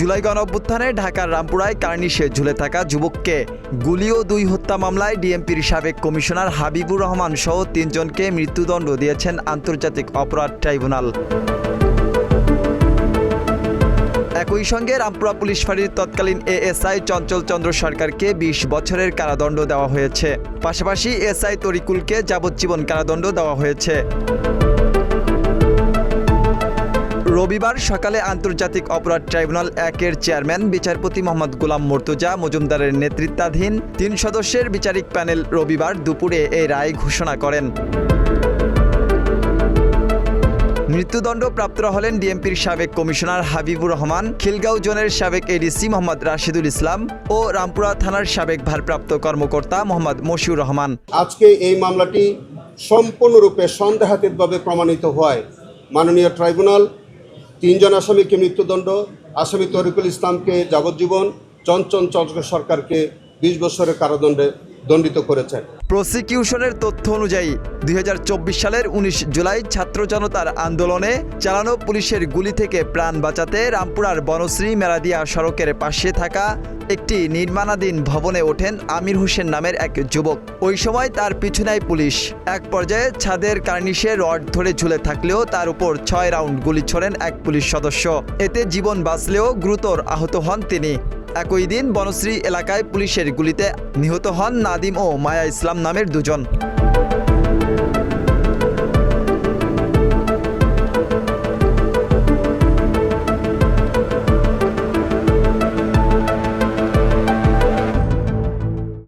জুলাই গণঅভ্যুত্থানে ঢাকার রামপুরায় কার্নিশে ঝুলে থাকা যুবককে গুলি ও 2 হত্যা মামলায় ডিএমপির সাবেক কমিশনার হাবিবুর রহমান সহ 3 জনকে মৃত্যুদণ্ড দিয়েছেন আন্তর্জাতিক অপরাধ ট্রাইব্যুনাল। একই সঙ্গে রামপুরা পুলিশ ফাঁড়ির তৎকালীন এএসআই চঞ্চল চন্দ্র সরকারকে 20 বছরের কারাদণ্ড দেওয়া হয়েছে। পাশাপাশি এসআই তরিকুলকে যাবজ্জীবন কারাদণ্ড দেওয়া হয়েছে। রবিবার সকালে আন্তর্জাতিক অপরাধ ট্রাইব্যুনাল 1-এর চেয়ারম্যান বিচারপতি মোহাম্মদ গোলাম মর্তুজা মজুমদারের নেতৃত্বাধীন 3 সদস্যের বিচারিক প্যানেল রবিবার দুপুরে এই রায় ঘোষণা করেন। মৃত্যুদণ্ডপ্রাপ্তরা হলেন ডিএমপির সাবেক কমিশনার হাবিবুর রহমান, খিলগাঁও জোনের সাবেক এডিসি মোহাম্মদ রাশিদুল ইসলাম ও রামপুরা থানার সাবেক ভারপ্রাপ্ত কর্মকর্তা মোহাম্মদ মশিউর রহমান। আজকে এই মামলাটি সম্পূর্ণরূপে সন্দেহাতীতভাবে প্রমাণিত হওয়ায় মাননীয় ট্রাইব্যুনাল 3 জন আসামিকে মৃত্যুদণ্ড, আসামি তরিকুল ইসলামকে যাবজ্জীবন, চঞ্চল চন্দ্র সরকারকে 20 বছরের কারাদণ্ডে দণ্ডিত করেছেন। প্রসিকিউশনের তথ্য অনুযায়ী 2024 সালের 19 জুলাই ছাত্র জনতার আন্দোলনে চালানো পুলিশের গুলি থেকে প্রাণ বাঁচাতে রামপুরার বনশ্রী মেরাদিয়া সড়কের পাশে থাকা একটি নির্মাণাধীন ভবনে ওঠেন আমির হোসেন নামের এক যুবক। ওই সময় তার পিছু নেয় পুলিশ। এক পর্যায়ে ছাদের কার্নিশে রড ধরে ঝুলে থাকলেও তার উপর 6 রাউন্ড গুলি ছোড়েন এক পুলিশ সদস্য। এতে জীবন বাঁচলেও গুরুতর আহত হন তিনি। একই দিন বনশ্রী এলাকায় পুলিশের গুলিতে নিহত হন নাদিম ও মায়া ইসলাম নামের 2 জন।